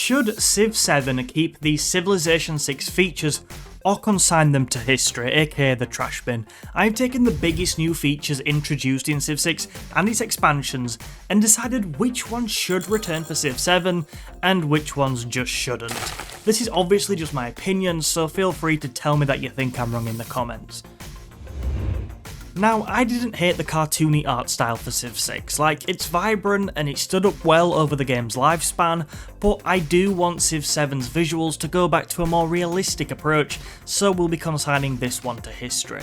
Should Civ 7 keep these Civilization 6 features or consign them to history, aka the trash bin? I've taken the biggest new features introduced in Civ 6 and its expansions and decided which ones should return for Civ 7 and which ones just shouldn't. This is obviously just my opinion, so feel free to tell me that you think I'm wrong in the comments. Now, I didn't hate the cartoony art style for Civ 6, like, it's vibrant and it stood up well over the game's lifespan, but I do want Civ 7's visuals to go back to a more realistic approach, so we'll be consigning this one to history.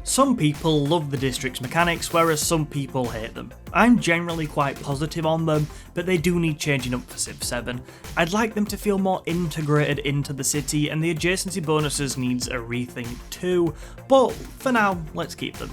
Some people love the district's mechanics, whereas some people hate them. I'm generally quite positive on them, but they do need changing up for Civ 7. I'd like them to feel more integrated into the city, and the adjacency bonuses needs a rethink too, but for now, let's keep them.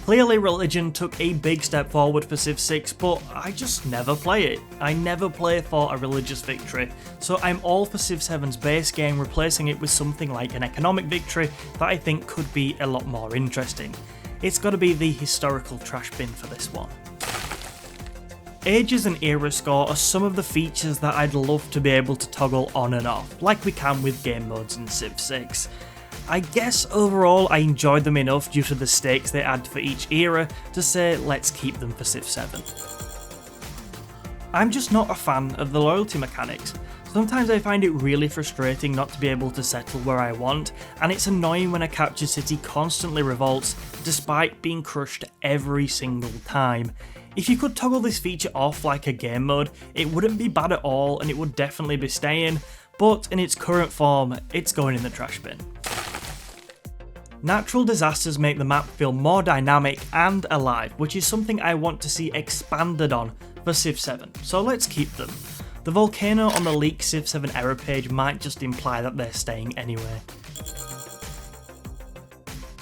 Clearly religion took a big step forward for Civ 6, but I just never play it. I never play for a religious victory, so I'm all for Civ 7's base game replacing it with something like an economic victory that I think could be a lot more interesting. It's gotta be the historical trash bin for this one. Ages and era score are some of the features that I'd love to be able to toggle on and off, like we can with game modes in Civ 6. I guess overall I enjoyed them enough due to the stakes they add for each era to say let's keep them for Civ 7. I'm just not a fan of the loyalty mechanics. Sometimes I find it really frustrating not to be able to settle where I want, and it's annoying when a captured city constantly revolts despite being crushed every single time. If you could toggle this feature off like a game mode, it wouldn't be bad at all and it would definitely be staying, but in its current form, it's going in the trash bin. Natural disasters make the map feel more dynamic and alive, which is something I want to see expanded on for Civ 7, so let's keep them. The volcano on the leaked Civ 7 error page might just imply that they're staying anyway.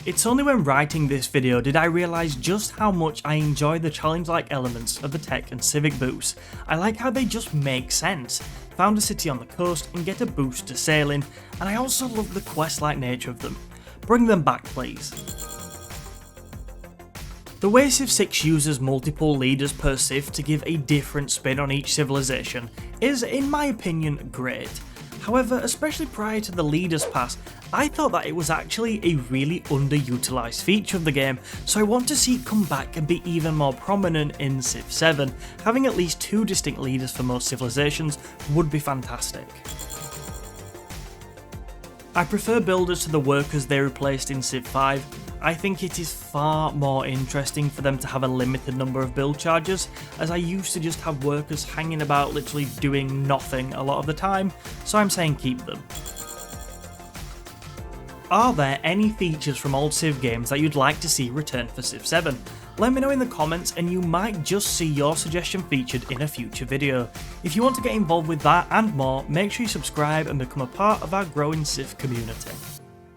It's only when writing this video did I realise just how much I enjoy the challenge-like elements of the tech and civic boosts. I like how they just make sense. Found a city on the coast and get a boost to sailing, and I also love the quest-like nature of them. Bring them back, please. The way Civ 6 uses multiple leaders per civ to give a different spin on each civilization is, in my opinion, great. However, especially prior to the Leaders Pass, I thought that it was actually a really underutilised feature of the game, so I want to see it come back and be even more prominent in Civ 7. Having at least 2 distinct leaders for most civilizations would be fantastic. I prefer builders to the workers they replaced in Civ 5. I think it is far more interesting for them to have a limited number of build charges, as I used to just have workers hanging about literally doing nothing a lot of the time, so I'm saying keep them. Are there any features from old Civ games that you'd like to see return for Civ 7? Let me know in the comments and you might just see your suggestion featured in a future video. If you want to get involved with that and more, make sure you subscribe and become a part of our growing Civ community.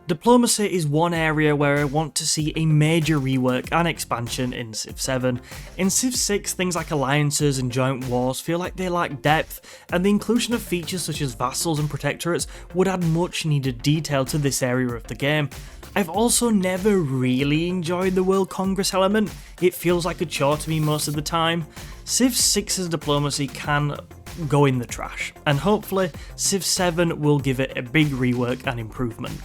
Diplomacy is one area where I want to see a major rework and expansion in Civ 7. In Civ 6, things like alliances and joint wars feel like they lack depth, and the inclusion of features such as vassals and protectorates would add much needed detail to this area of the game. I've also never really enjoyed the World Congress element. It feels like a chore to me most of the time. Civ 6's diplomacy can go in the trash, and hopefully Civ 7 will give it a big rework and improvement.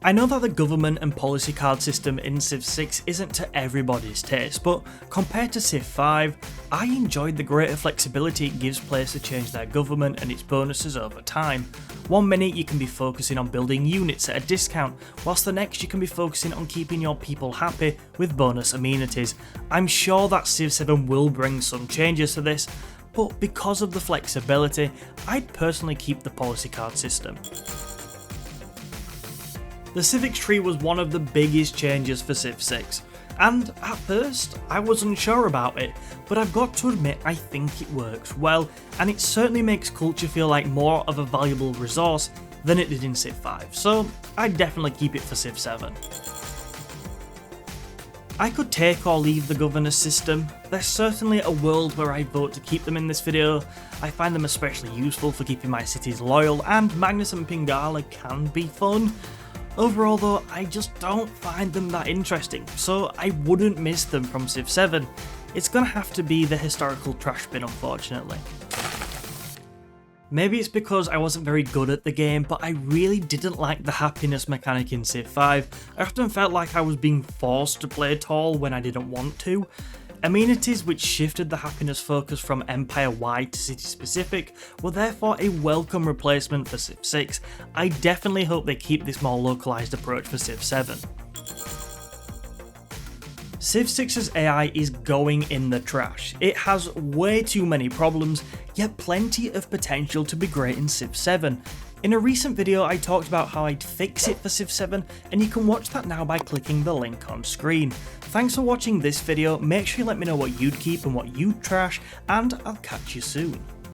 I know that the government and policy card system in Civ 6 isn't to everybody's taste, but compared to Civ 5, I enjoyed the greater flexibility it gives players to change their government and its bonuses over time. One minute you can be focusing on building units at a discount, whilst the next you can be focusing on keeping your people happy with bonus amenities. I'm sure that Civ 7 will bring some changes to this, but because of the flexibility, I'd personally keep the policy card system. The Civics Tree was one of the biggest changes for Civ 6, and at first I was unsure about it, but I've got to admit I think it works well, and it certainly makes culture feel like more of a valuable resource than it did in Civ 5, so I'd definitely keep it for Civ 7. I could take or leave the governor system. There's certainly a world where I vote to keep them in this video. I find them especially useful for keeping my cities loyal, and Magnus and Pingala can be fun. Overall though, I just don't find them that interesting, so I wouldn't miss them from Civ 7. it's gonna have to be the historical trash bin, unfortunately. Maybe it's because I wasn't very good at the game, but I really didn't like the happiness mechanic in Civ 5. I often felt like I was being forced to play tall when I didn't want to. Amenities which shifted the happiness focus from empire-wide to city-specific were therefore a welcome replacement for Civ 6. I definitely hope they keep this more localised approach for Civ 7. Civ 6's AI is going in the trash. It has way too many problems, yet plenty of potential to be great in Civ 7. In a recent video I talked about how I'd fix it for Civ 7, and you can watch that now by clicking the link on screen. Thanks for watching this video, make sure you let me know what you'd keep and what you'd trash, and I'll catch you soon.